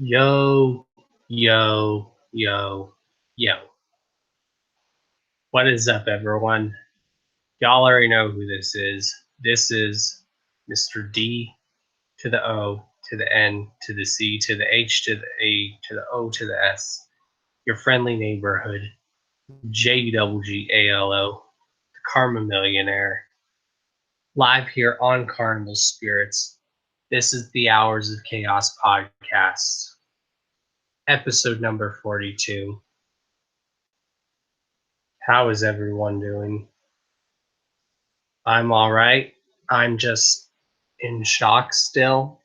Yo, yo, yo, yo. What is up, everyone? Y'all already know who this is. This is Mr. D to the O to the N to the C to the H to the A to the O to the S. Your friendly neighborhood, JWGALO, the Karma Millionaire. Live here on Carnival Spirits. This is the Hours of Chaos podcast, episode number 42. How is everyone doing? I'm all right. I'm just in shock still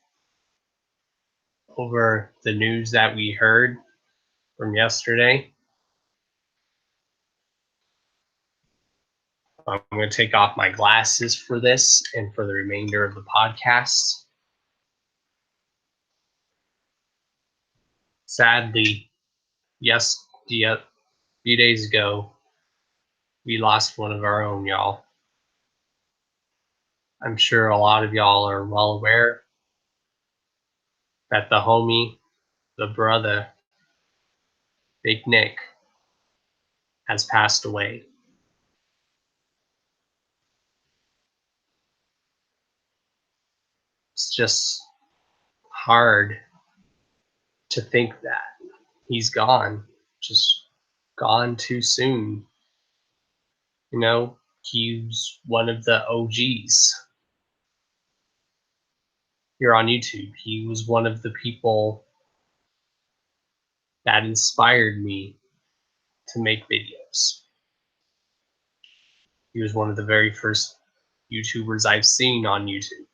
over the news that we heard from yesterday. I'm going to take off my glasses for this and for the remainder of the podcast. Sadly, a few days ago, we lost one of our own, y'all. I'm sure a lot of y'all are well aware that the homie, the brother, Big Nick, has passed away. It's just hard to think that he's gone, just gone too soon. You know, he's one of the OGs here on YouTube. He was one of the people that inspired me to make videos. He was one of the very first YouTubers I've seen on YouTube.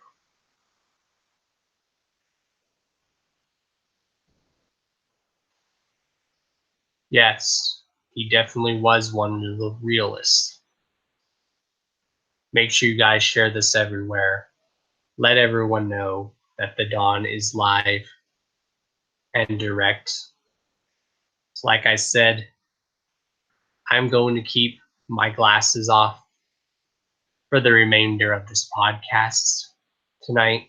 Yes, he definitely was one of the realists. Make sure you guys share this everywhere. Let everyone know that the Dawn is live and direct. So like I said, I'm going to keep my glasses off for the remainder of this podcast tonight.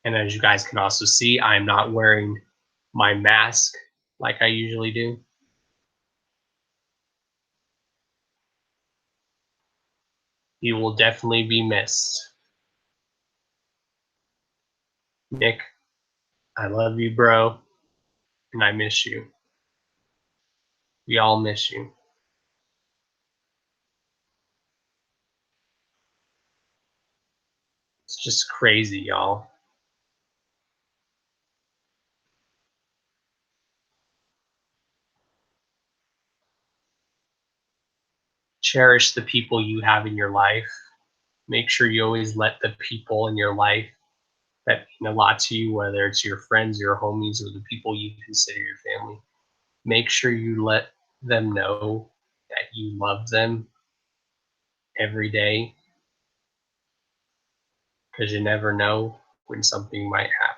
And as you guys can also see, I'm not wearing my mask like I usually do. You will definitely be missed. Nick, I love you, bro, and I miss you. We all miss you. It's just crazy, y'all. Cherish the people you have in your life. Make sure you always let the people in your life that mean a lot to you, whether it's your friends, your homies, or the people you consider your family, make sure you let them know that you love them every day, because you never know when something might happen.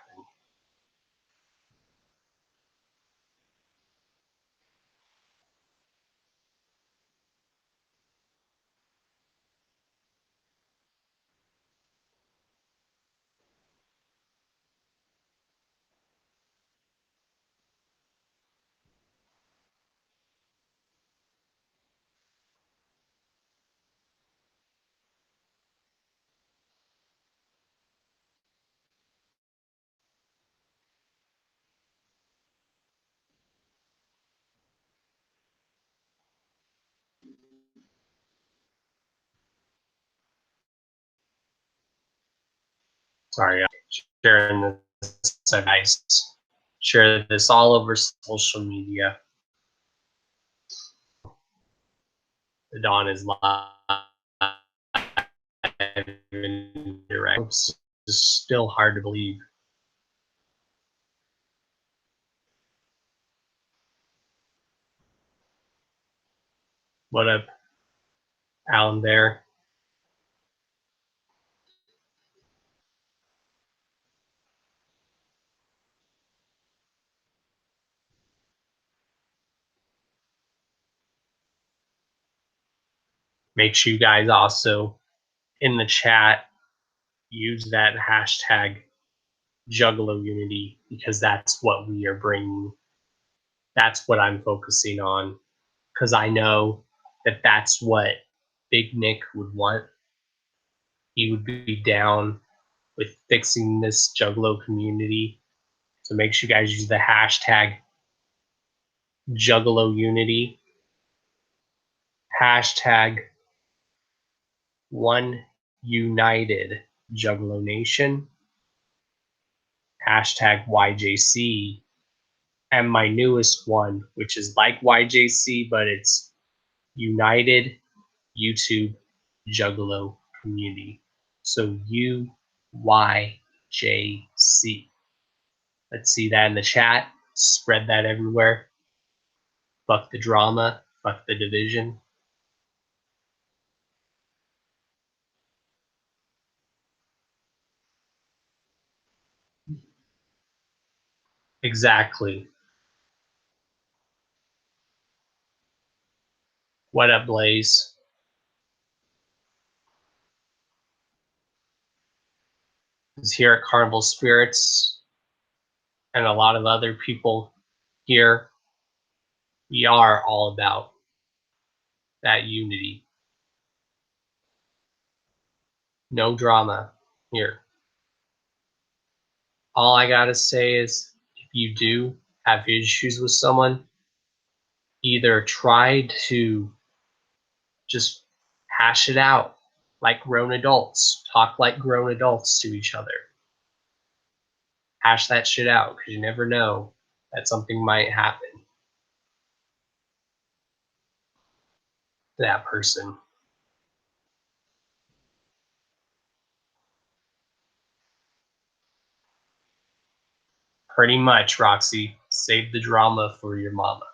Sorry, I'm sharing this advice. Share this all over social media. The dawn is live and direct. It's still hard to believe. What up, Alan there? Make sure you guys also in the chat use that hashtag Juggalo Unity, because that's what we are bringing. That's what I'm focusing on, because I know that that's what Big Nick would want. He would be down with fixing this Juggalo community. So make sure you guys use the hashtag Juggalo Unity, hashtag One United Juggalo Nation, hashtag YJC, and my newest one, which is like YJC, but it's United YouTube Juggalo Community. So UYJC. Let's see that in the chat. Spread that everywhere. Fuck the drama. Fuck the division. Exactly. What up, Blaze? Is here at Carnival Spirits and a lot of other people here. We are all about that unity. No drama here. All I gotta say is if you do have issues with someone, either try to just hash it out like grown adults, talk like grown adults to each other. Hash that shit out, because you never know that something might happen to that person. Pretty much, Roxy. Save the drama for your mama.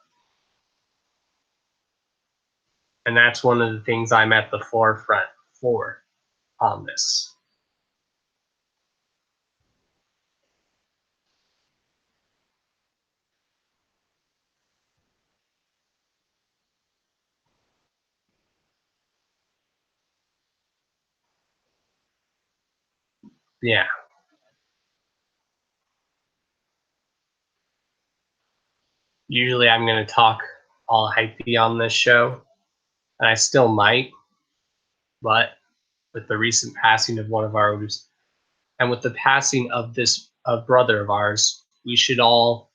And that's one of the things I'm at the forefront for on this. Yeah. Usually I'm going to talk all hypey on this show, and I still might, but with the recent passing of one of our oldest, and with the passing of this brother of ours, we should all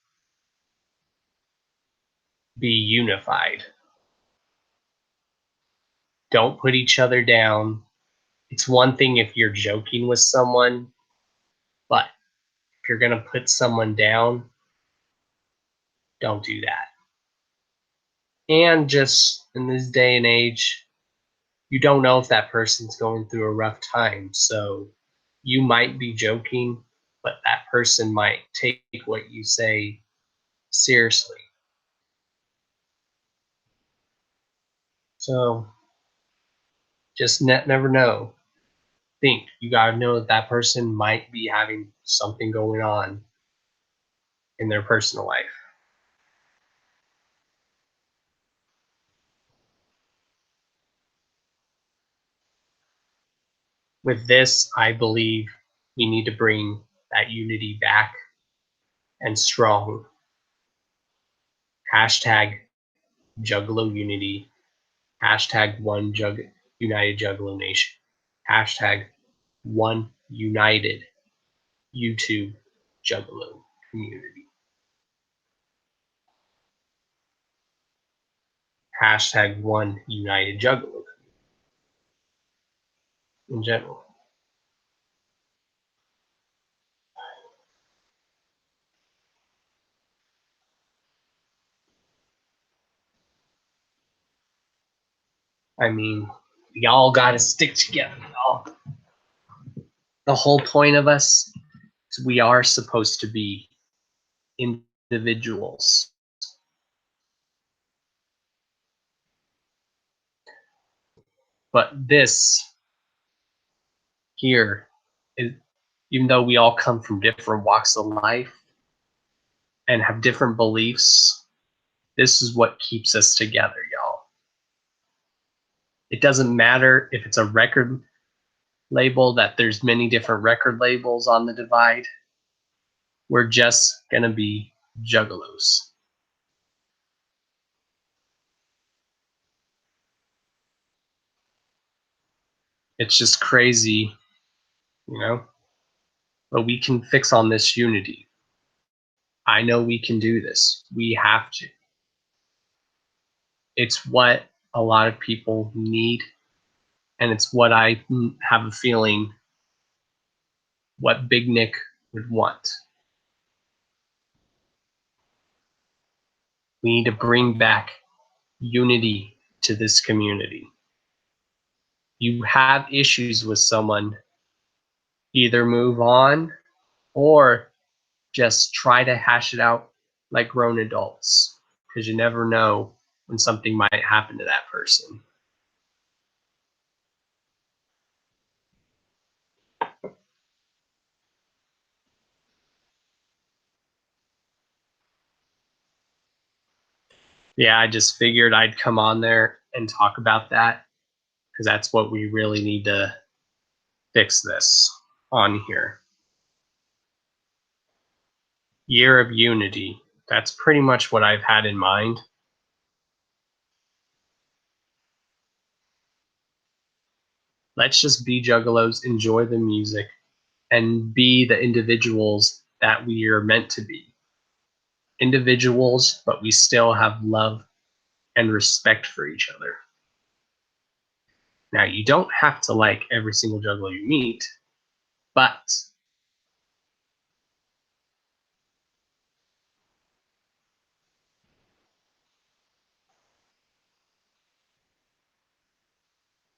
be unified. Don't put each other down. It's one thing if you're joking with someone, but if you're going to put someone down, don't do that. And just in this day and age, you don't know if that person's going through a rough time. So you might be joking, but that person might take what you say seriously. So just never know. Think you got to know that that person might be having something going on in their personal life. With this, I believe we need to bring that unity back and strong. Hashtag Juggalo Unity. Hashtag One United Juggalo Nation. Hashtag One United YouTube Juggalo Community. Hashtag One United Juggalo in general. I mean, y'all got to stick together, y'all. The whole point of us is we are supposed to be individuals. But this here is, even though we all come from different walks of life and have different beliefs, this is what keeps us together, y'all. It doesn't matter if it's a record label, that there's many different record labels on the divide. We're just going to be juggalos. It's just crazy, you know? But we can fix on this unity. I know we can do this. We have to. It's what a lot of people need, and it's what I have a feeling what Big Nick would want. We need to bring back unity to this community. You have issues with someone, either move on or just try to hash it out like grown adults, because you never know when something might happen to that person. Yeah, I just figured I'd come on there and talk about that, because that's what we really need to fix this on here. Year of Unity. That's pretty much what I've had in mind. Let's just be juggalos, enjoy the music, and be the individuals that we are meant to be. Individuals, but we still have love and respect for each other. Now, you don't have to like every single juggalo you meet, but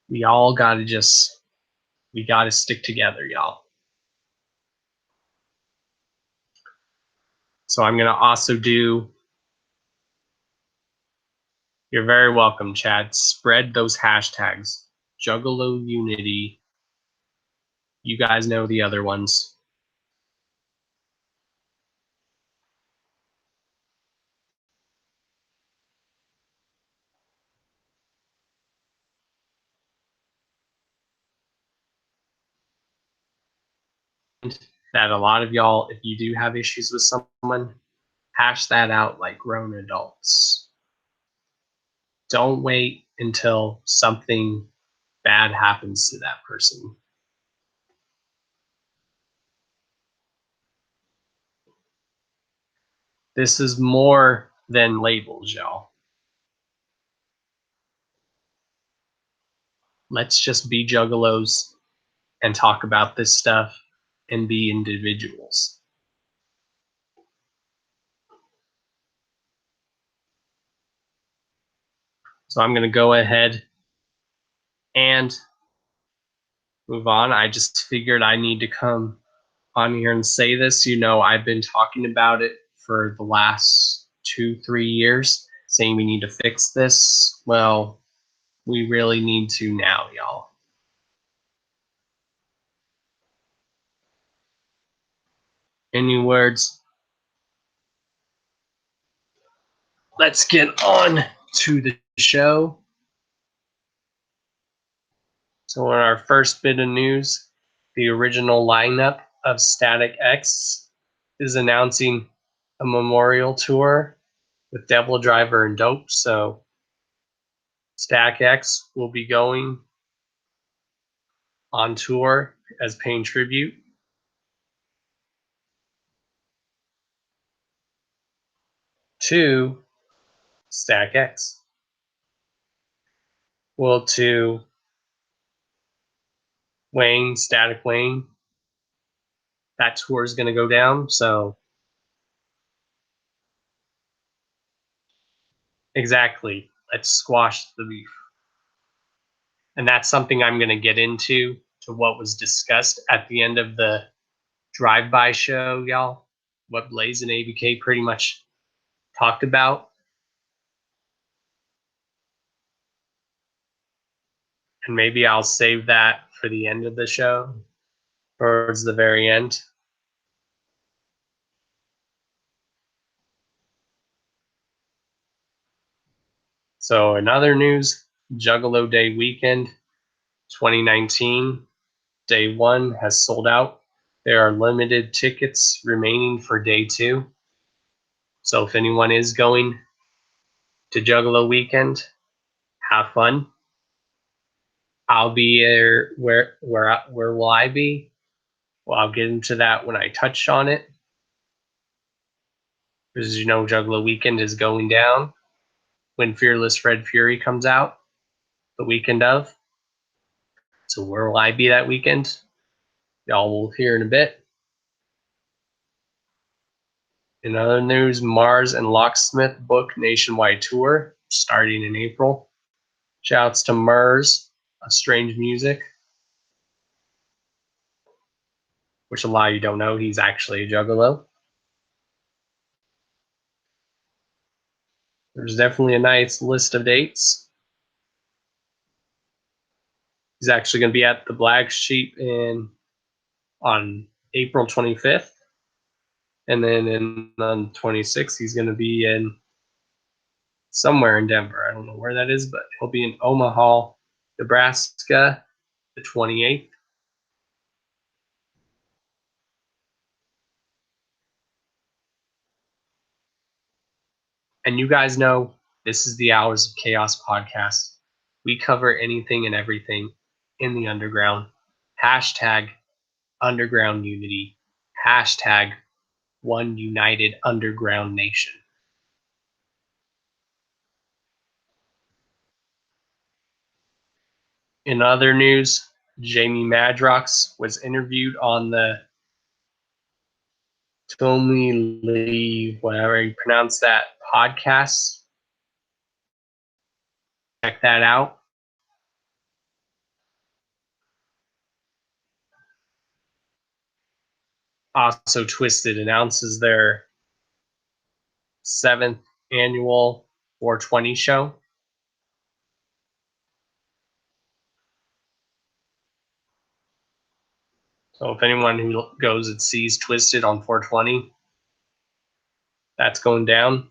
we all gotta we gotta stick together, y'all. So I'm gonna also do, you're very welcome, Chad. Spread those hashtags. Juggalo Unity. You guys know the other ones. That a lot of y'all, if you do have issues with someone, hash that out like grown adults. Don't wait until something bad happens to that person. This is more than labels, y'all. Let's just be juggalos and talk about this stuff and be individuals. So I'm going to go ahead and move on. I just figured I need to come on here and say this. You know, I've been talking about it for the last 2-3 years, saying we need to fix this. Well, we really need to now, y'all. Any words? Let's get on to the show. So in our first bit of news, the original lineup of Static X is announcing a memorial tour with Devil Driver and Dope. So Static X will be going on tour as paying tribute to Static X. Well, to Wayne, Static Wayne, that tour is going to go down. So exactly, let's squash the beef. And that's something I'm going to get into to what was discussed at the end of the drive-by show, y'all. What Blaze and ABK pretty much talked about. And maybe I'll save that for the end of the show, towards the very end. So in other news, Juggalo Day weekend 2019, day one has sold out. There are limited tickets remaining for day two. So if anyone is going to Juggalo weekend, have fun. I'll be there. Where will I be? Well, I'll get into that when I touch on it. Because you know, Juggalo weekend is going down when Fearless Red Fury comes out the weekend of. So where will I be that weekend? Y'all will hear in a bit. In other news, Mars and Locksmith book nationwide tour starting in April. Shouts to Murs of Strange Music, which a lot of you don't know, he's actually a juggalo. There's definitely a nice list of dates. He's actually going to be at the Black Sheep on April 25th. And then on 26th, he's going to be in somewhere in Denver. I don't know where that is, but he'll be in Omaha, Nebraska, the 28th. And you guys know this is the Hours of Chaos podcast. We cover anything and everything in the underground. Hashtag underground unity. Hashtag one united underground nation. In other news, Jamie Madrox was interviewed on the Tommy Lee, whatever you pronounce that, podcast. Check that out. Also, Twisted announces their 7th annual 420 show. So if anyone who goes and sees Twisted on 420, that's going down.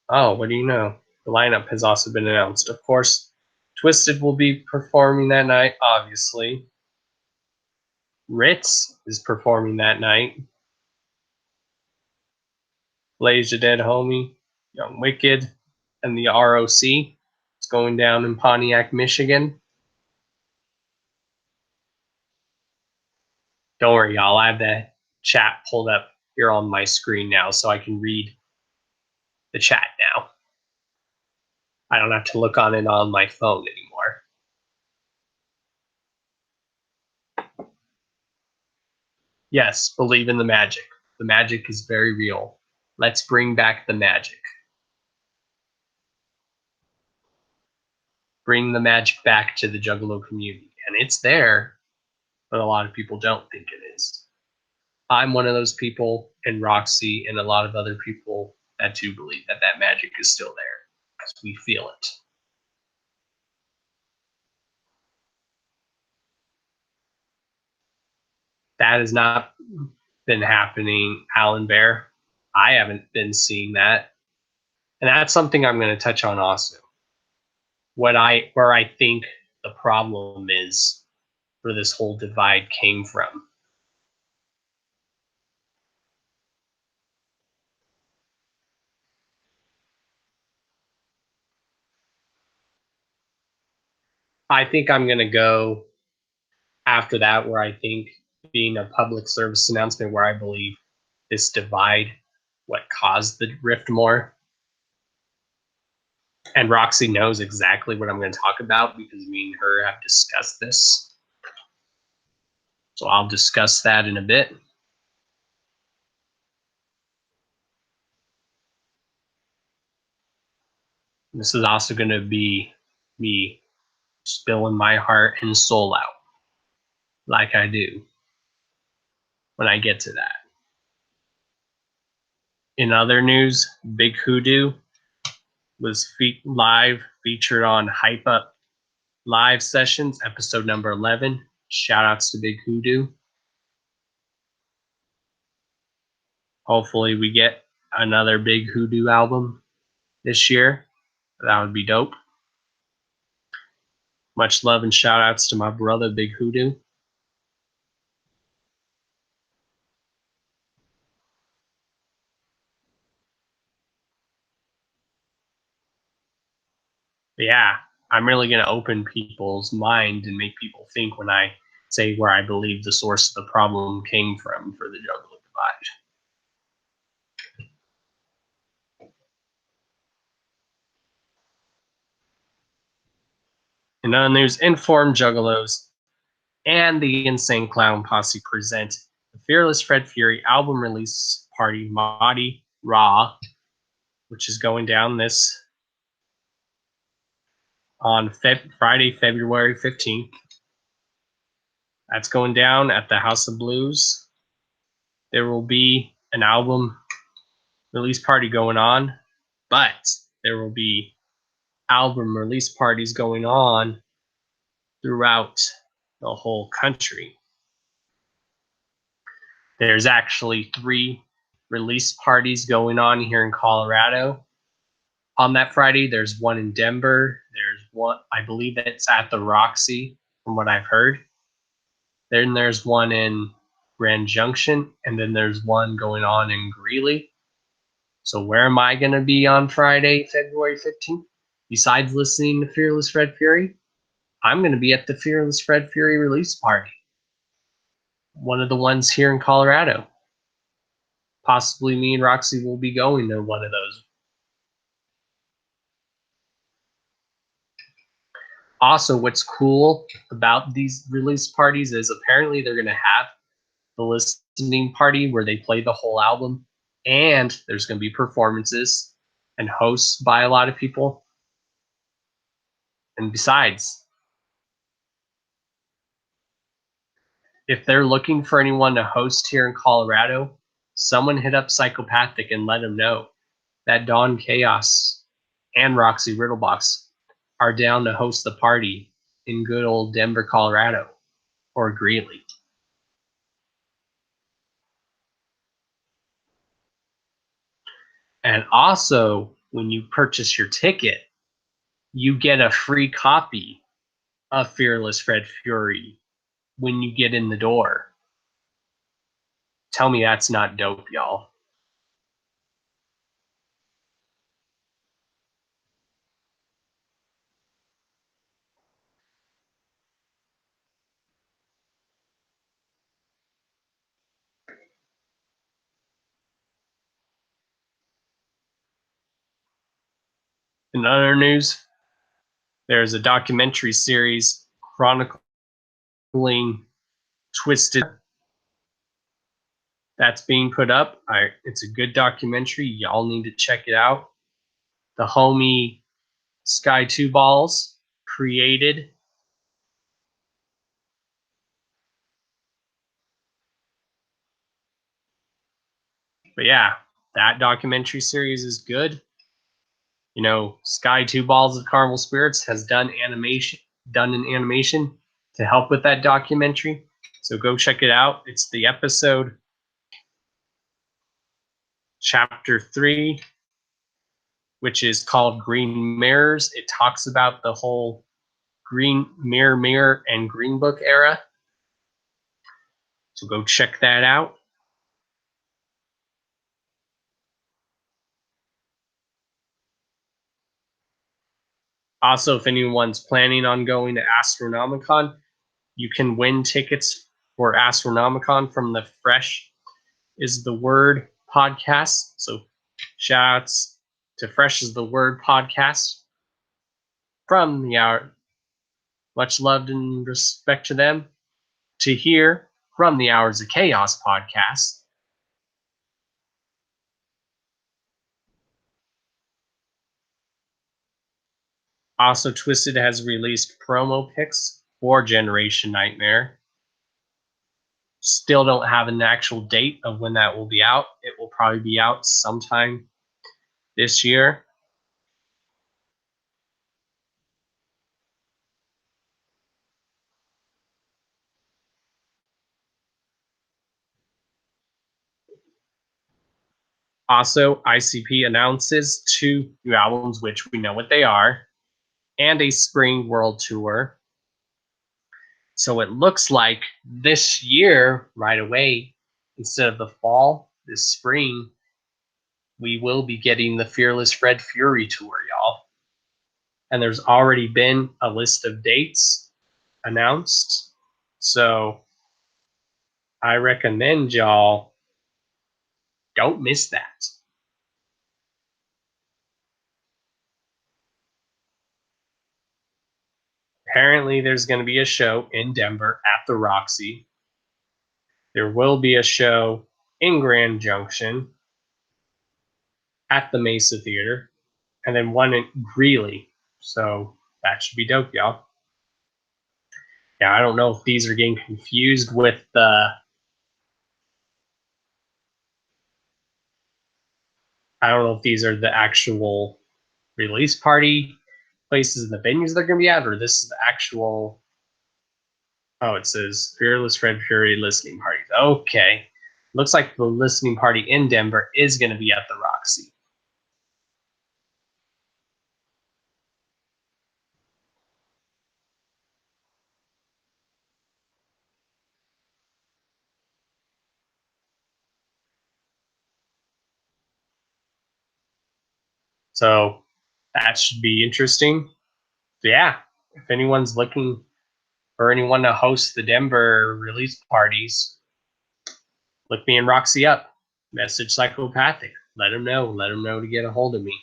Oh, what do you know? The lineup has also been announced. Of course, Twisted will be performing that night, obviously. Ritz is performing that night. Blaze Your Dead Homie, Young Wicked, and the ROC. It's going down in Pontiac, Michigan. Don't worry, y'all. I have the chat pulled up here on my screen now, so I can read the chat now. I don't have to look on it on my phone anymore. Yes, believe in the magic. The magic is very real. Let's bring back the magic. Bring the magic back to the Juggalo community. And it's there, but a lot of people don't think it is. I'm one of those people, and Roxy and a lot of other people that do believe that that magic is still there because we feel it. That has not been happening, Alan Bear. I haven't been seeing that. And that's something I'm going to touch on also. Where I think the problem is where this whole divide came from. I think I'm going to go after that where I think being a public service announcement where I believe this divide what caused the rift more. And Roxy knows exactly what I'm going to talk about because me and her have discussed this. So I'll discuss that in a bit. This is also going to be me spilling my heart and soul out like I do when I get to that. In other news, Big Hoodoo was live featured on Hype Up Live Sessions, episode number 11. Shout outs to Big Hoodoo. Hopefully we get another Big Hoodoo album this year. That would be dope. Much love and shout outs to my brother, Big Hoodoo. Yeah, I'm really going to open people's mind and make people think when I say where I believe the source of the problem came from for the Juggalo divide. In other news, Informed Juggalos and the Insane Clown Posse present the Fearless Fred Fury album release party, Mardi Raw, which is going down this on Friday, February 15th. That's going down at the House of Blues. There will be an album release party going on, but there will be album release parties going on throughout the whole country. There's actually 3 release parties going on here in Colorado. On that Friday, there's one in Denver. There's one, I believe it's at the Roxy, from what I've heard. Then there's one in Grand Junction, and then there's one going on in Greeley. So where am I going to be on Friday, February 15th? Besides listening to Fearless Fred Fury, I'm going to be at the Fearless Fred Fury release party. One of the ones here in Colorado. Possibly me and Roxy will be going to one of those. Also, what's cool about these release parties is apparently they're going to have the listening party where they play the whole album, and there's going to be performances and hosts by a lot of people. And besides, if they're looking for anyone to host here in Colorado, someone hit up Psychopathic and let them know that Dawn Chaos and Roxy Riddlebox are down to host the party in good old Denver, Colorado, or Greeley. And also, when you purchase your ticket, you get a free copy of Fearless Fred Fury when you get in the door. Tell me that's not dope, y'all. In other news, there's a documentary series chronicling Twisted that's being put up. It's a good documentary. Y'all need to check it out. The homie Sky Two Balls created. But yeah, that documentary series is good. You know, Sky Two Balls of Carnival Spirits has done an animation to help with that documentary. So go check it out. It's the episode chapter 3, which is called Green Mirrors. It talks about the whole Green Mirror and Green Book era. So go check that out. Also, if anyone's planning on going to Astronomicon, you can win tickets for Astronomicon from the Fresh is the Word podcast. So shout outs to Fresh is the Word podcast from the hour. Much loved and respect to them. To hear from the Hours of Chaos podcast. Also, Twisted has released promo pics for Generation Nightmare. Still don't have an actual date of when that will be out. It will probably be out sometime this year. Also, ICP announces 2 new albums, which we know what they are, and a spring world tour. So it looks like this year, right away, instead of the fall, this spring, we will be getting the Fearless Fred Fury tour, y'all. And there's already been a list of dates announced. So I recommend y'all don't miss that. Apparently, there's going to be a show in Denver at the Roxy. There will be a show in Grand Junction at the Mesa Theater, and then one in Greeley. So that should be dope, y'all. Yeah, I don't know if these are getting confused with the. I don't know if these are the actual release party places and the venues they're going to be at, or this is the actual. Oh, it says Fearless Fred Fury listening parties. Okay. Looks like the listening party in Denver is going to be at the Roxy. So that should be interesting. So yeah, if anyone's looking for anyone to host the Denver release parties, look me and Roxy up. Message Psychopathic. Let them know. Let them know to get a hold of me.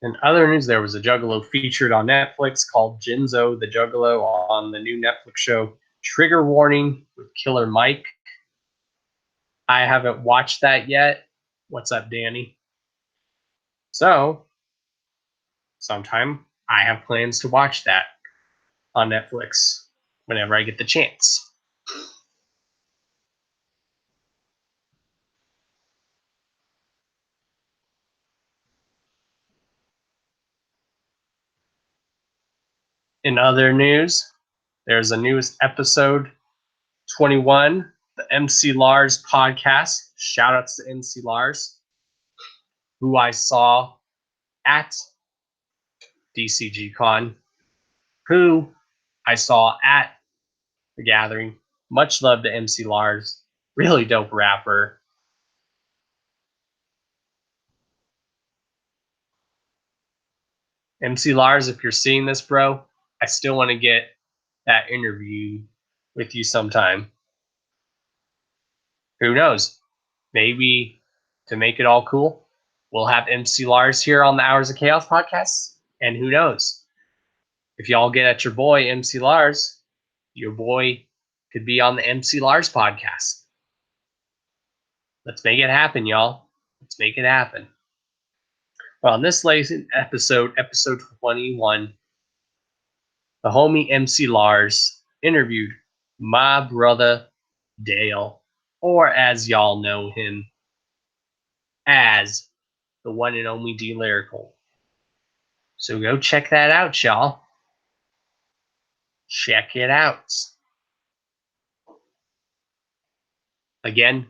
In other news, there was a Juggalo featured on Netflix called Jinzo the Juggalo on the new Netflix show Trigger Warning with Killer Mike. I haven't watched that yet. What's up, Danny? So, sometime I have plans to watch that on Netflix whenever I get the chance. In other news, there's a newest episode 21, the MC Lars podcast. Shout outs to MC Lars, who I saw at DCG Con, who I saw at the gathering. Much love to MC Lars. Really dope rapper. MC Lars, if you're seeing this, bro, I still want to get that interview with you sometime. Who knows? Maybe to make it all cool, we'll have MC Lars here on the Hours of Chaos podcast. And who knows? If y'all get at your boy, MC Lars, your boy could be on the MC Lars podcast. Let's make it happen, y'all. Let's make it happen. Well, on this latest episode 21, the homie MC Lars interviewed my brother Dale, or as y'all know him, as the one and only D Lyrical. So go check that out, y'all. Check it out. Again,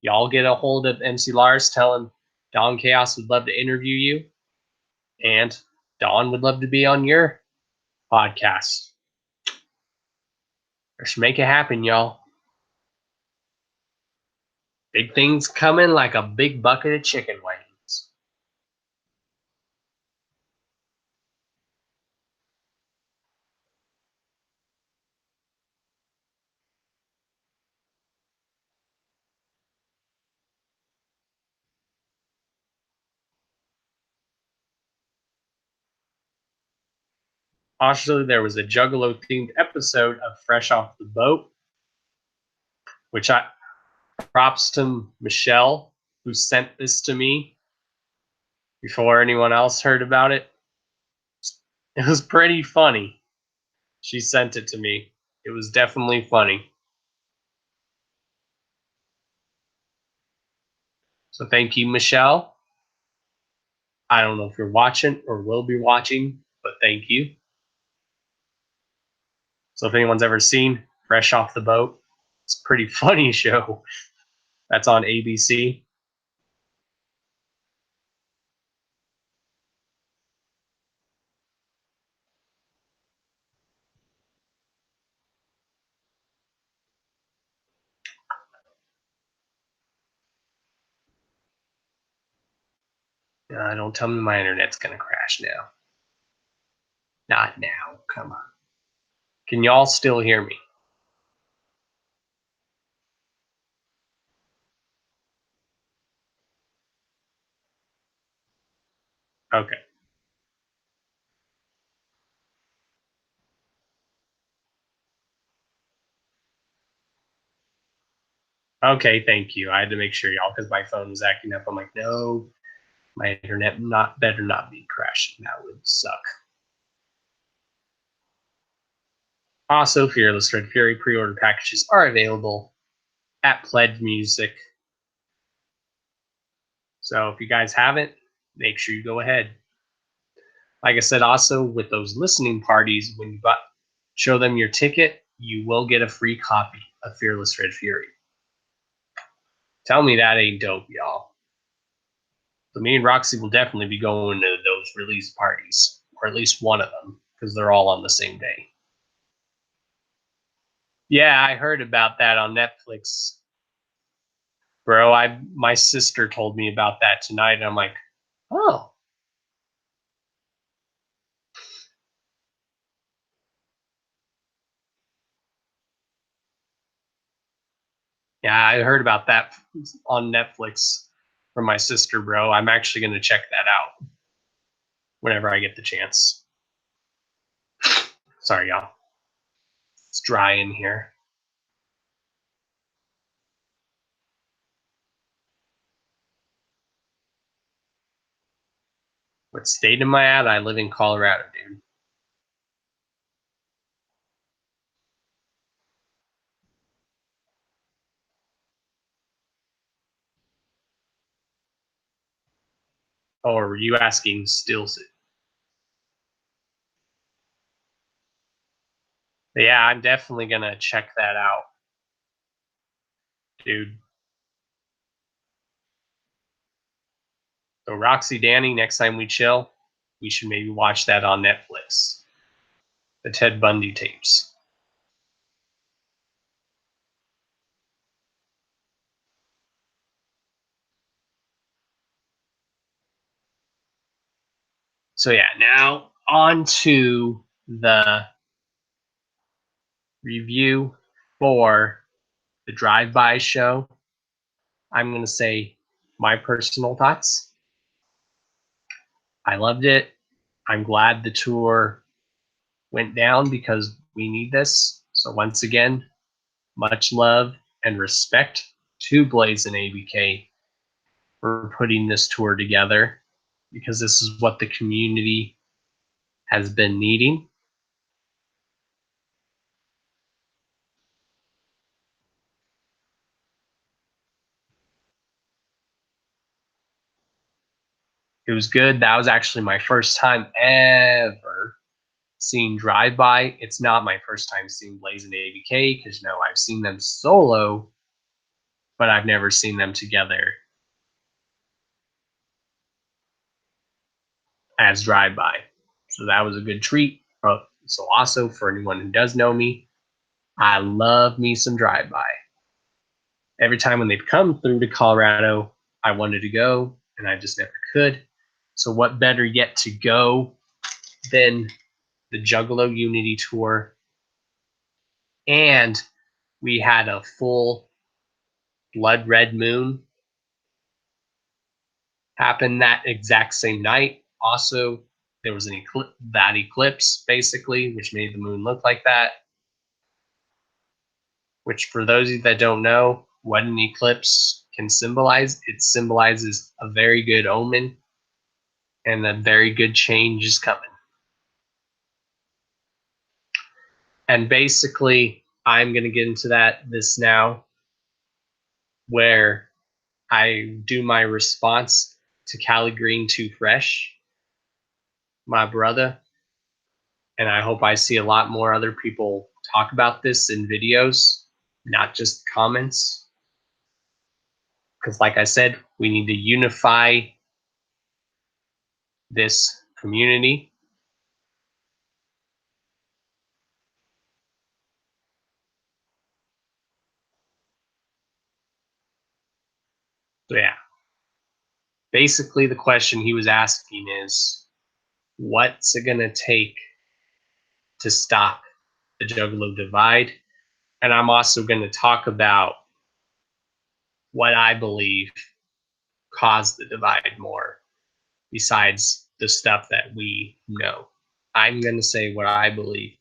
y'all get a hold of MC Lars, tell him Don Chaos would love to interview you, and Don would love to be on your podcast. Let's make it happen, y'all. Big things coming like a big bucket of chicken wings. Also, there was a Juggalo-themed episode of Fresh Off the Boat, which I props to Michelle, who sent this to me before anyone else heard about it. It was pretty funny. She sent it to me. It was definitely funny. So thank you, Michelle. I don't know if you're watching or will be watching, but thank you. So if anyone's ever seen Fresh Off the Boat, it's a pretty funny show. That's on ABC. Don't tell me my internet's going to crash now. Not now. Come on. Can y'all still hear me? Okay. Okay, thank you. I had to make sure, y'all, because my phone was acting up. I'm like, no, my internet better not be crashing. That would suck. Also, Fearless Red Fury pre-order packages are available at Pledge Music. So if you guys haven't, make sure you go ahead. Like I said, also with those listening parties, when you show them your ticket, you will get a free copy of Fearless Red Fury. Tell me that ain't dope, y'all. So me and Roxy will definitely be going to those release parties, or at least one of them, because they're all on the same day. Yeah, I heard about that on Netflix. Bro, my sister told me about that tonight, and I'm like, oh. Yeah, I heard about that on Netflix from my sister, bro. I'm actually going to check that out whenever I get the chance. Sorry, y'all. It's dry in here. What state am I at? I live in Colorado, dude. Oh, are you asking still? But yeah, I'm definitely going to check that out, dude. So Roxy Danny, next time we chill, we should maybe watch that on Netflix. The Ted Bundy tapes. So yeah, now on to the review for the drive-by show. I'm going to say my personal thoughts. I loved it. I'm glad the tour went down because we need this. So once again, much love and respect to Blaze and ABK for putting this tour together, because this is what the community has been needing. It was good. That was actually my first time ever seeing Drive By. It's not my first time seeing Blaze and ABK because I've seen them solo, but I've never seen them together as Drive By. So that was a good treat. So also for anyone who does know me, I love me some Drive By. Every time when they've come through to Colorado, I wanted to go and I just never could. So what better yet to go than the Juggalo Unity Tour? And we had a full blood red moon happen that exact same night. Also, there was an eclipse basically, which made the moon look like that. Which, for those of you that don't know what an eclipse can symbolize, it symbolizes a very good omen and a very good change is coming. And basically, I'm going to get into this now, where I do my response to Cali Green Too Fresh, my brother. And I hope I see a lot more other people talk about this in videos, not just comments. Because like I said, we need to unify this community. So yeah, basically the question he was asking is, what's it going to take to stop the Juggalo divide? And I'm also going to talk about what I believe caused the divide more, besides the stuff that we know. I'm going to say what I believe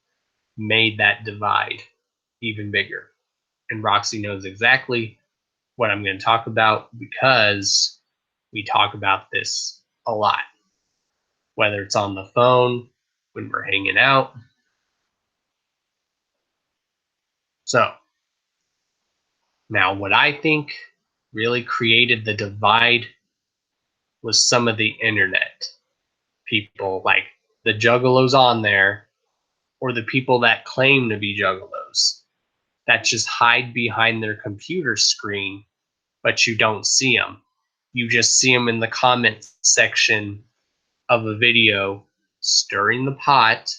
made that divide even bigger. And Roxy knows exactly what I'm going to talk about because we talk about this a lot, whether it's on the phone, when we're hanging out. So, now what I think really created the divide was some of the internet people, like the juggalos on there, or the people that claim to be juggalos that just hide behind their computer screen, but you don't see them. You just see them in the comment section of a video stirring the pot,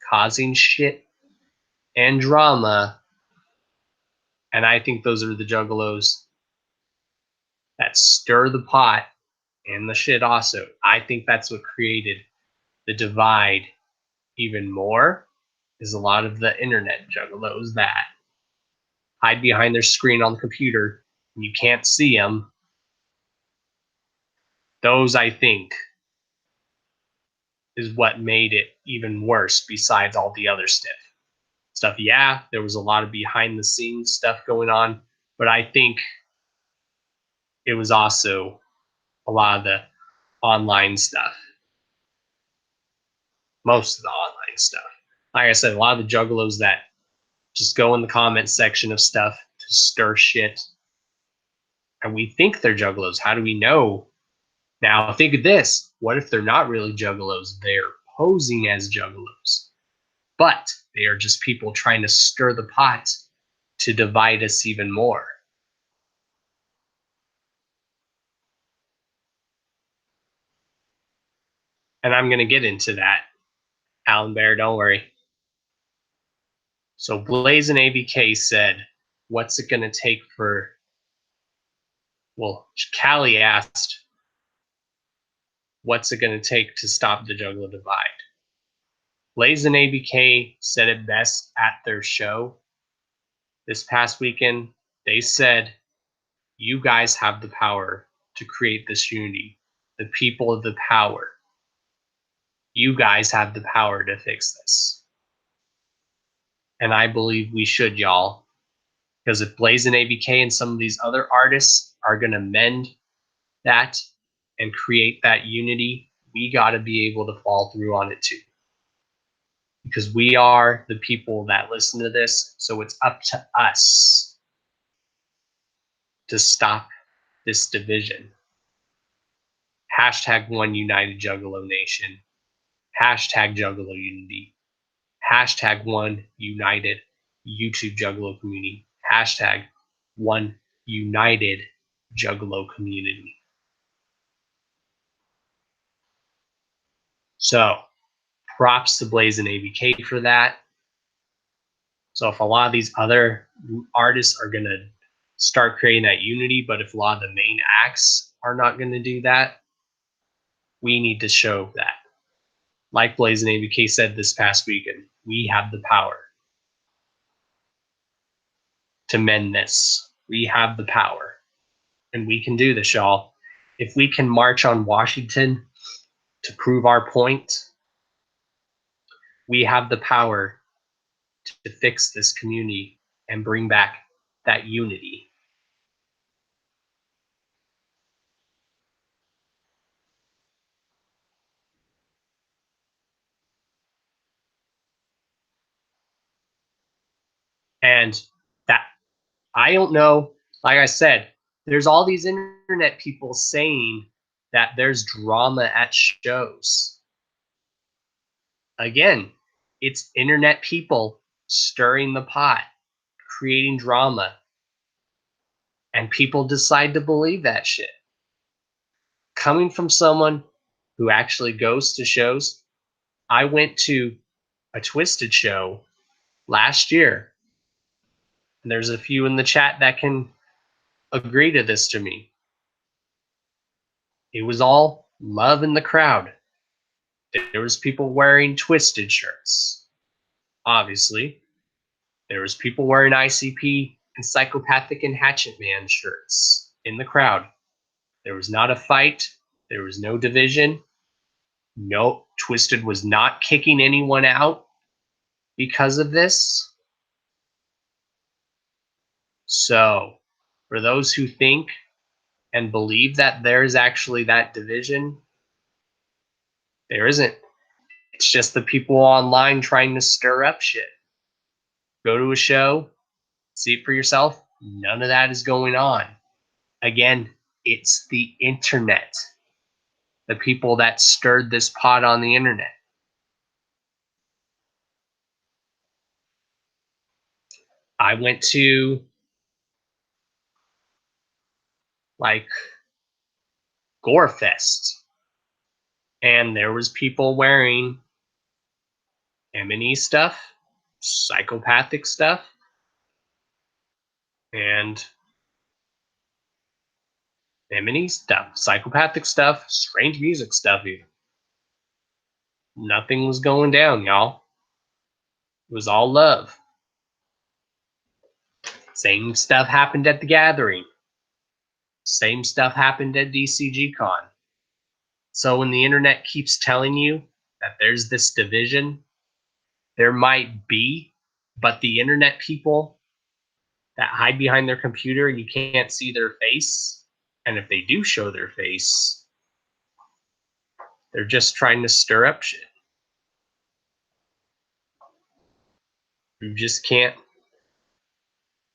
causing shit and drama. And I think those are the juggalos that stir the pot and the shit also. I think that's what created the divide even more, is a lot of the internet juggalos that hide behind their screen on the computer and you can't see them. Those, I think, is what made it even worse besides all the other stuff. Yeah, there was a lot of behind the scenes stuff going on, but I think it was also a lot of the online stuff. Most of the online stuff. Like I said, a lot of the juggalos that just go in the comment section of stuff to stir shit. And we think they're juggalos. How do we know? Now, think of this. What if they're not really juggalos? They're posing as juggalos. But they are just people trying to stir the pot to divide us even more. And I'm going to get into that, Alan Bear, don't worry. So Blaze and ABK said, what's it going to take for, well, Callie asked, what's it going to take to stop the Juggalo divide? Blaze and ABK said it best at their show this past weekend. They said, you guys have the power to create this unity. The people of the power. You guys have the power to fix this. And I believe we should, y'all. Because if Blaze and ABK and some of these other artists are going to mend that and create that unity, we got to be able to fall through on it too. Because we are the people that listen to this. So it's up to us to stop this division. Hashtag One United Juggalo Nation. Hashtag Juggalo Unity. Hashtag One United YouTube Juggalo Community. Hashtag One United Juggalo Community. So props to Blaze and ABK for that. So if a lot of these other artists are going to start creating that unity, but if a lot of the main acts are not going to do that, we need to show that. Like Blaze and ABK said this past weekend, we have the power to mend this. We have the power. And we can do this, y'all. If we can march on Washington to prove our point, we have the power to fix this community and bring back that unity. And that, I don't know, like I said, there's all these internet people saying that there's drama at shows. Again, it's internet people stirring the pot, creating drama, and people decide to believe that shit. Coming from someone who actually goes to shows, I went to a Twisted show last year, and there's a few in the chat that can agree to this to me. It was all love in the crowd. There was people wearing Twisted shirts. Obviously, there was people wearing ICP and Psychopathic and Hatchet Man shirts in the crowd. There was not a fight. There was no division. No, Twisted was not kicking anyone out because of this. So, for those who think and believe that there's actually that division, there isn't. It's just the people online trying to stir up shit. Go to a show, see it for yourself. None of that is going on. Again, it's the internet. The people that stirred this pot on the internet. I went to like Gorefest, and there was people wearing M&E stuff, Psychopathic stuff, and M&E stuff, Psychopathic stuff, Strange Music stuff even. Nothing was going down, y'all. It was all love. Same stuff happened at the gathering. Same stuff happened at DCG Con. So when the internet keeps telling you that there's this division, there might be, but the internet people that hide behind their computer and you can't see their face, and if they do show their face, they're just trying to stir up shit. You just can't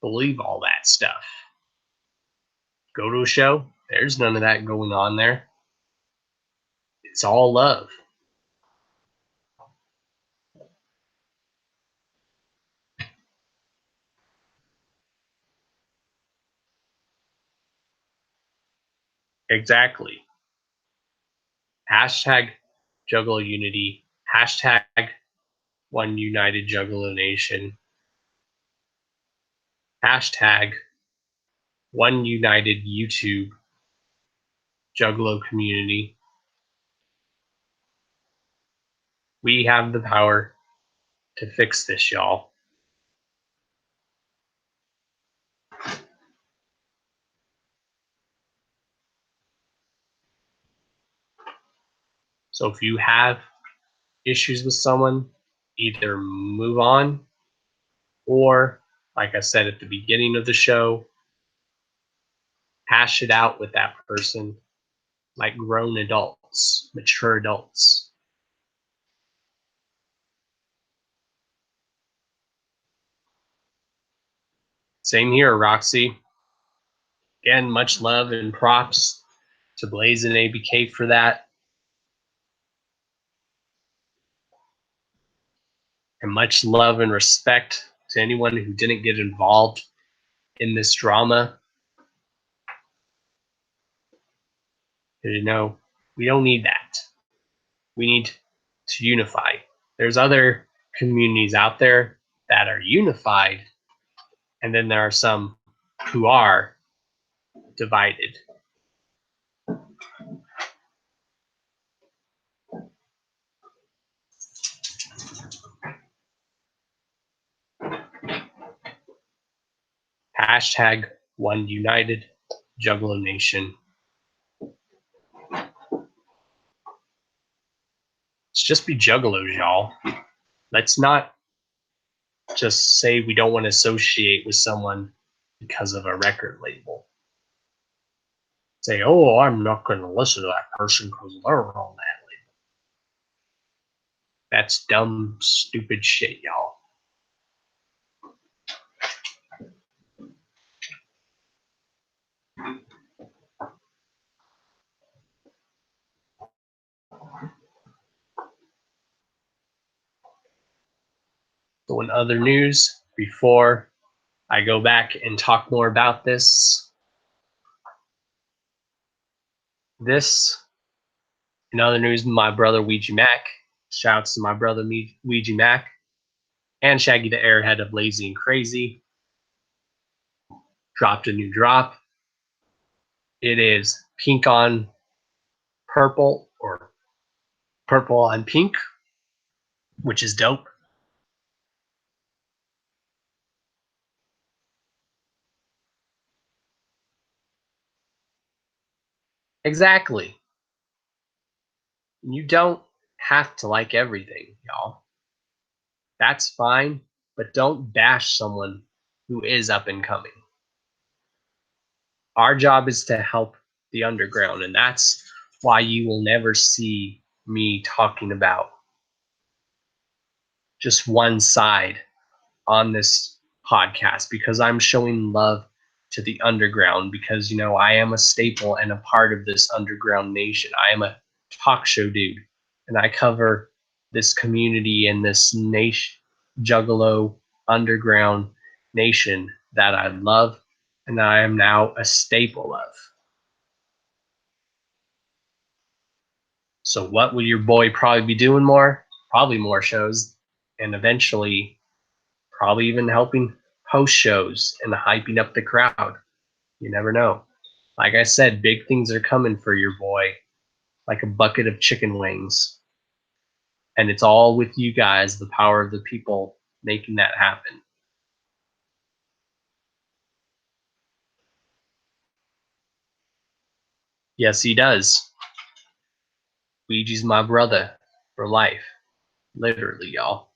believe all that stuff. Go to a show, there's none of that going on there. It's all love. Exactly. Hashtag Juggalo Unity. Hashtag One United Juggalo Nation. Hashtag One United YouTube Juggalo Community. We have the power to fix this, y'all. So if you have issues with someone, either move on or, like I said at the beginning of the show, hash it out with that person like grown adults, mature adults. Same here, Roxy. Again, much love and props to Blaze and ABK for that. And much love and respect to anyone who didn't get involved in this drama. You know, we don't need that. We need to unify. There's other communities out there that are unified, and then there are some who are divided. Hashtag One United Juggalo Nation. Let's just be juggalos, y'all. Let's not just say we don't want to associate with someone because of a record label. Say, oh, I'm not going to listen to that person because they're on that label. That's dumb, stupid shit, y'all. So in other news, before I go back and talk more about this, in other news, my brother Ouija Mac, shouts to my brother Ouija Mac, and Shaggy the Airhead of Lazy and Crazy, dropped a new drop. It is pink on purple, or purple on pink, which is dope. Exactly. You don't have to like everything, y'all. That's fine, but don't bash someone who is up and coming. Our job is to help the underground, and that's why you will never see me talking about just one side on this podcast, because I'm showing love to the underground, because I am a staple and a part of this underground nation. I am a talk show dude, and I cover this community and this nation, juggalo underground nation that I love and I am now a staple of. So what will your boy probably be doing more? Probably more shows, and eventually probably even helping host shows and hyping up the crowd. You never know. Like I said, big things are coming for your boy, like a bucket of chicken wings. And it's all with you guys, the power of the people, making that happen. Yes, he does. Ouija's my brother for life. Literally, y'all.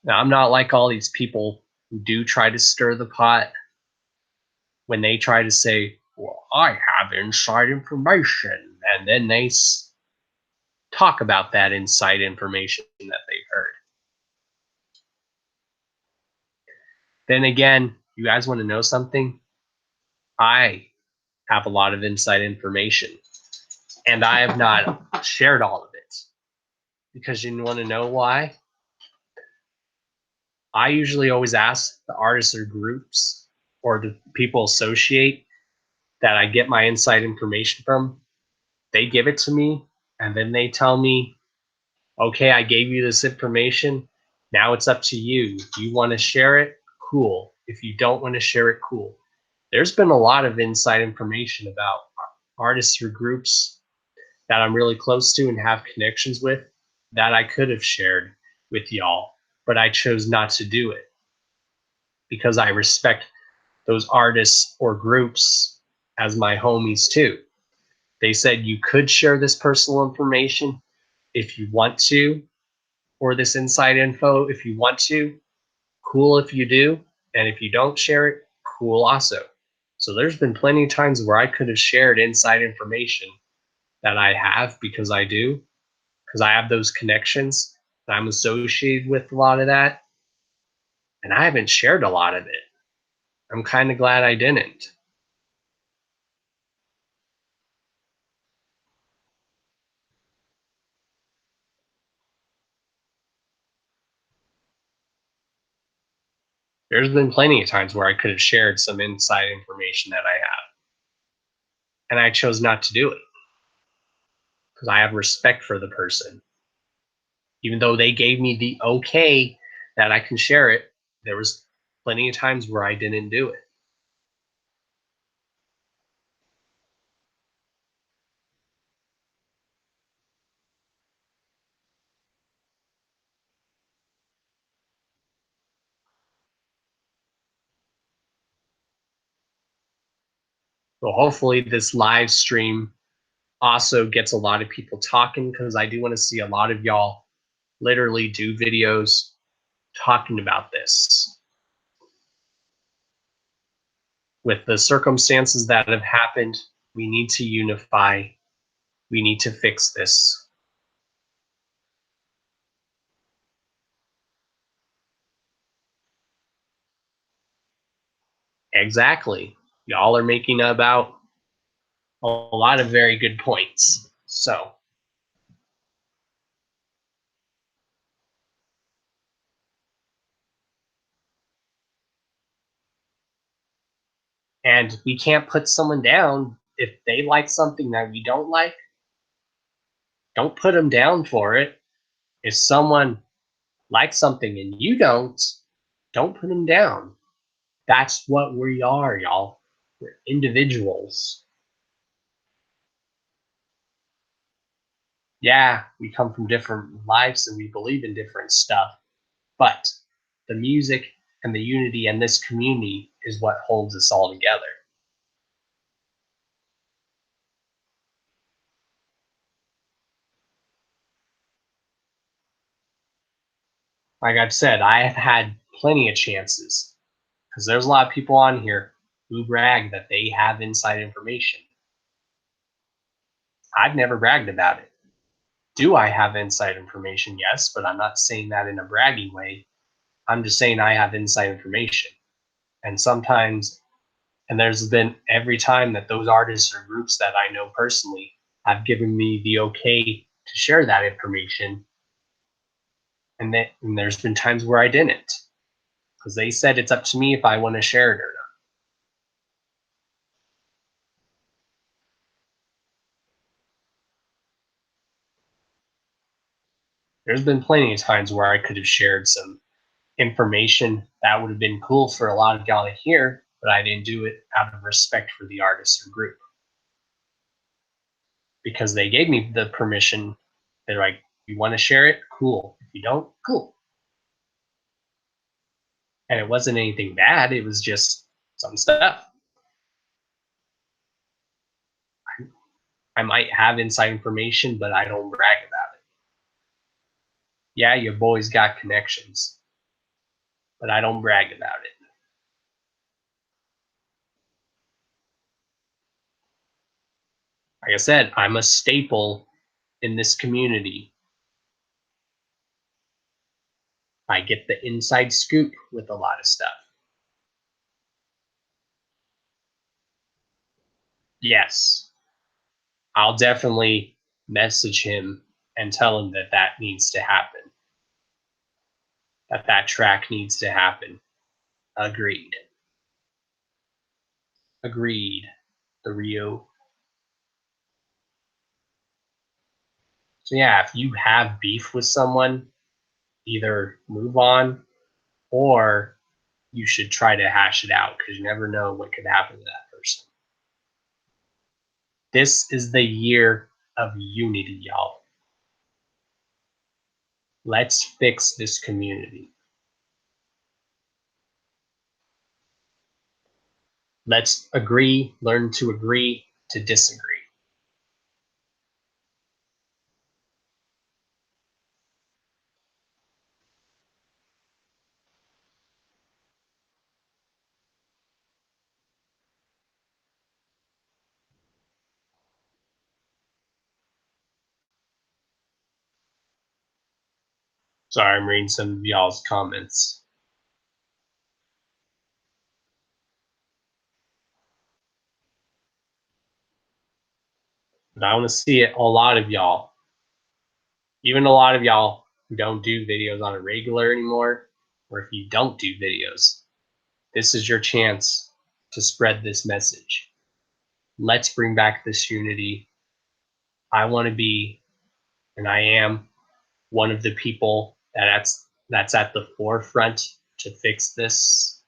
Now, I'm not like all these people who do try to stir the pot when they try to say, well, I have inside information. And then they talk about that inside information that they heard. Then again, you guys want to know something? I have a lot of inside information, and I have not shared all of it. Because you want to know why? I usually always ask the artists or groups or the people associate that I get my inside information from. They give it to me, and then they tell me, okay, I gave you this information. Now it's up to you. If you want to share it, cool. If you don't want to share it, cool. There's been a lot of inside information about artists or groups that I'm really close to and have connections with that I could have shared with y'all, but I chose not to do it because I respect those artists or groups as my homies too. They said you could share this personal information if you want to, or this inside info if you want to. Cool if you do. And if you don't share it, cool also. So there's been plenty of times where I could have shared inside information that I have because I do, because I have those connections. I'm associated with a lot of that. And I haven't shared a lot of it. I'm kind of glad I didn't. There's been plenty of times where I could have shared some inside information that I have, and I chose not to do it because I have respect for the person. Even though they gave me the okay that I can share it, there was plenty of times where I didn't do it. So hopefully this live stream also gets a lot of people talking because I do want to see a lot of y'all literally do videos talking about this. With the circumstances that have happened, we need to unify. We need to fix this. Exactly. Y'all are making about a lot of very good points. So, and we can't put someone down if they like something that we don't like. Don't put them down for it. If someone likes something and you don't put them down. That's what we are, y'all. We're individuals. Yeah, we come from different lives and we believe in different stuff, but the music and the unity and this community is what holds us all together. Like I've said, I have had plenty of chances because there's a lot of people on here who brag that they have inside information. I've never bragged about it. Do I have inside information? Yes, but I'm not saying that in a bragging way. I'm just saying I have inside information. And sometimes, and there's been every time that those artists or groups that I know personally have given me the okay to share that information. And there's been times where I didn't because they said it's up to me if I want to share it or not. There's been plenty of times where I could have shared some information that would have been cool for a lot of y'all to hear, but I didn't do it out of respect for the artist or group because they gave me the permission. They're like, you want to share it? Cool. If you don't, cool. And it wasn't anything bad. It was just some stuff. I might have inside information, but I don't brag about it. Yeah, your boys got connections, but I don't brag about it. Like I said, I'm a staple in this community. I get the inside scoop with a lot of stuff. Yes, I'll definitely message him and tell him that that needs to happen, that that track needs to happen. Agreed. Agreed. The Rio. So yeah, if you have beef with someone, either move on or you should try to hash it out because you never know what could happen to that person. This is the year of unity, y'all. Let's fix this community. Let's learn to agree to disagree. Sorry, I'm reading some of y'all's comments. But I want to see it, a lot of y'all, even a lot of y'all who don't do videos on a regular anymore, or if you don't do videos, this is your chance to spread this message. Let's bring back this unity. I want to be, and I am, one of the people that's at the forefront to fix this.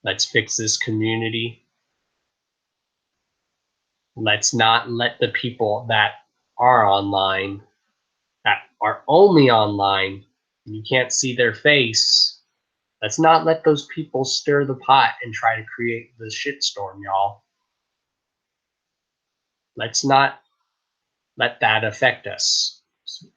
Let's fix this community. Let's not let the people that are online, that are only online, and you can't see their face, let's not let those people stir the pot and try to create the shitstorm, y'all. Let's not let that affect us.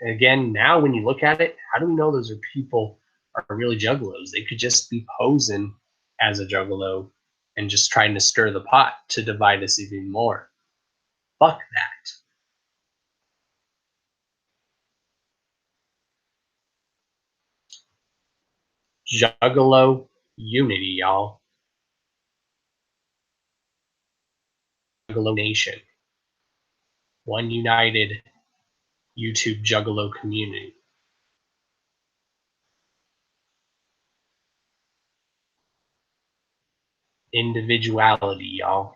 Again, now when you look at it, how do we know those are people are really juggalos? They could just be posing as a juggalo and just trying to stir the pot to divide us even more. Fuck that. Juggalo unity, y'all. Juggalo Nation. One united YouTube Juggalo community. Individuality, y'all.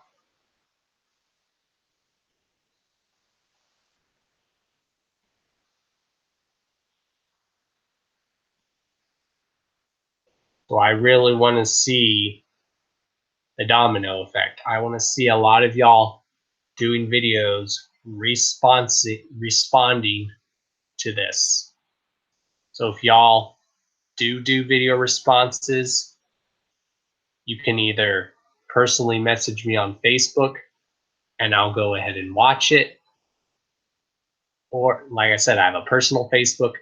So I really want to see the domino effect. I want to see a lot of y'all doing videos responding to this. So if y'all do video responses, you can either personally message me on Facebook and I'll go ahead and watch it. Or like I said, I have a personal Facebook.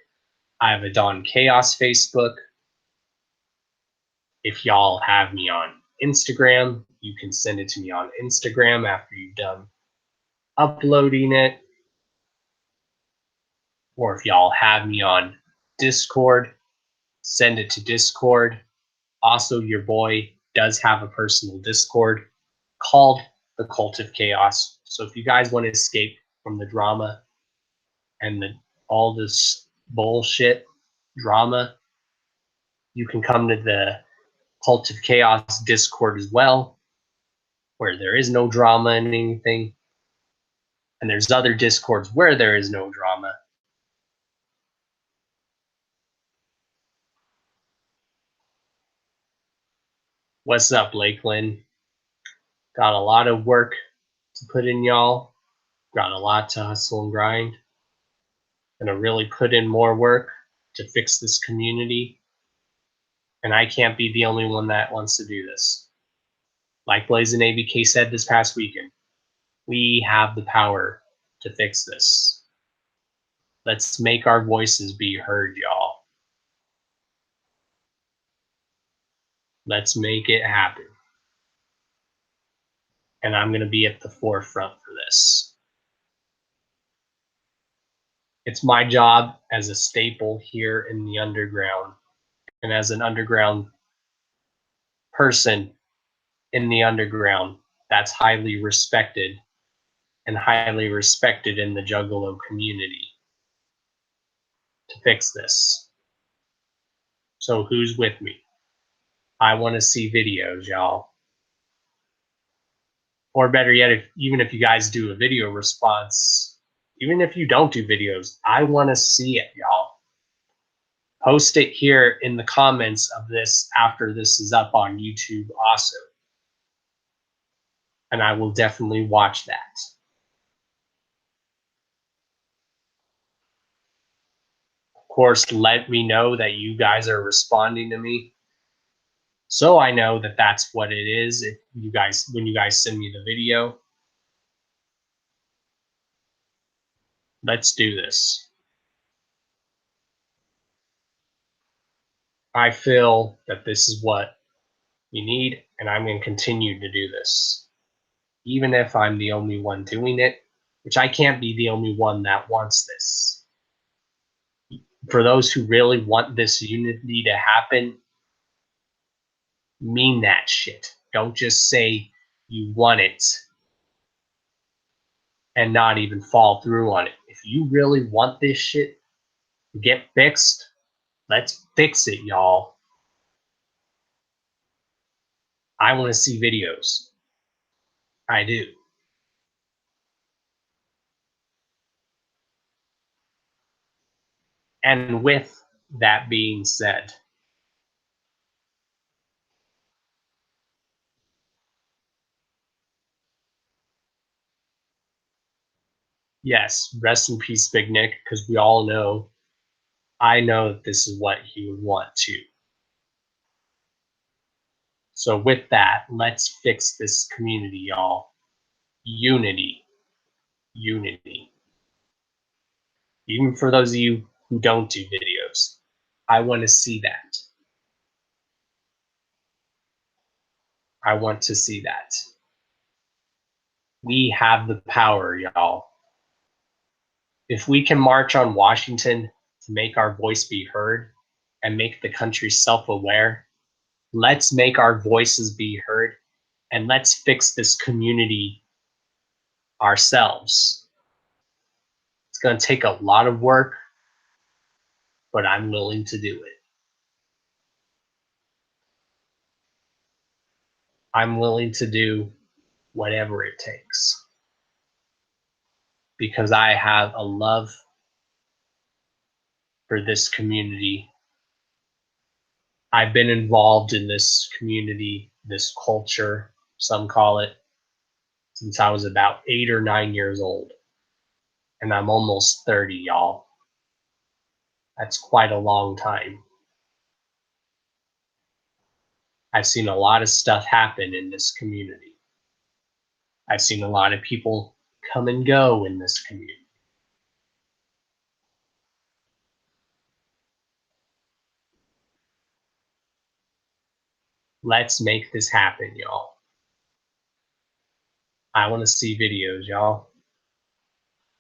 I have a Dawn Chaos Facebook. If y'all have me on Instagram, you can send it to me on Instagram after you've done uploading it. Or if y'all have me on Discord, send it to Discord. Also, your boy does have a personal Discord called the Cult of Chaos. So if you guys want to escape from the drama and all this bullshit drama, you can come to the Cult of Chaos Discord as well, where there is no drama and anything. And there's other Discords where there is no drama. What's up, Lakeland? Got a lot of work to put in, y'all. Got a lot to hustle and grind. Gonna really put in more work to fix this community. And I can't be the only one that wants to do this. Like Blazing ABK said this past weekend, we have the power to fix this. Let's make our voices be heard, y'all. Let's make it happen. And I'm going to be at the forefront for this. It's my job as a staple here in the underground and as an underground person in the underground that's highly respected and highly respected in the Juggalo community to fix this. So who's with me? I want to see videos, y'all. Or better yet, even if you guys do a video response, even if you don't do videos, I want to see it, y'all. Post it here in the comments of this after this is up on YouTube also. and I will definitely watch that. Of course, let me know that you guys are responding to me, so I know that that's what it is. If you guys, when you guys send me the video, let's do this. I feel that this is what you need, and I'm going to continue to do this, even if I'm the only one doing it, which I can't be the only one that wants this. For those who really want this unity to happen, mean that shit. Don't just say you want it and not even fall through on it. If you really want this shit to get fixed, let's fix it, y'all. I want to see videos. I do. And with that being said, yes, rest in peace, Big Nick, because we all know, I know that this is what he would want too. So with that, let's fix this community, y'all. Unity. Unity. Even for those of you who don't do videos, I want to see that. I want to see that. We have the power, y'all. If we can march on Washington to make our voice be heard and make the country self-aware, let's make our voices be heard and let's fix this community ourselves. It's going to take a lot of work, but I'm willing to do it. I'm willing to do whatever it takes because I have a love for this community. I've been involved in this community, this culture, some call it, since I was about 8 or 9 years old. And I'm almost 30, y'all. That's quite a long time. I've seen a lot of stuff happen in this community. I've seen a lot of people come and go in this community. Let's make this happen, y'all. I want to see videos, y'all.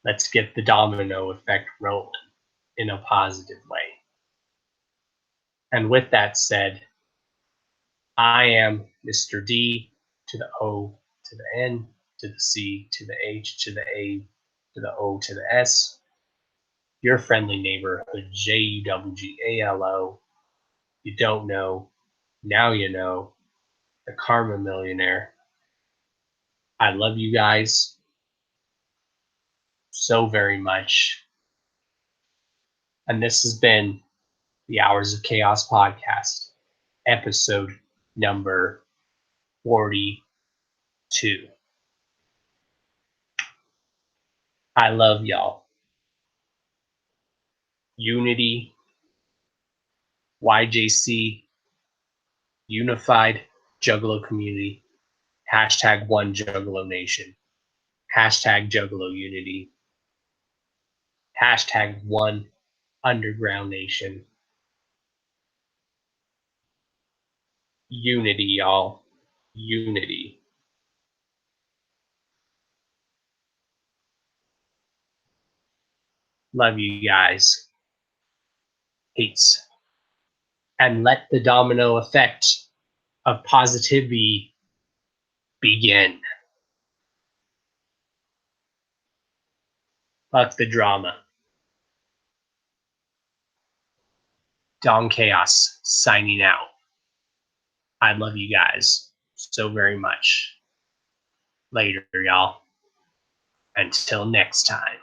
Let's get the domino effect rolling in a positive way. And with that said, I am Mr. D to the O to the N to the C to the H to the A to the O to the S. Your friendly neighborhood JUWGALO. You don't know, now you know. The Karma Millionaire. I love you guys so very much. And this has been the Hours of Chaos podcast, episode number 42. I love y'all. Unity, YJC, Unified Juggalo Community, hashtag One Juggalo Nation, hashtag Juggalo Unity, hashtag One Underground Nation. Unity, y'all. Unity. Love you guys. Peace. And let the domino effect of positivity begin. Fuck the drama. Don Chaos signing out. I love you guys so very much. Later, y'all. Until next time.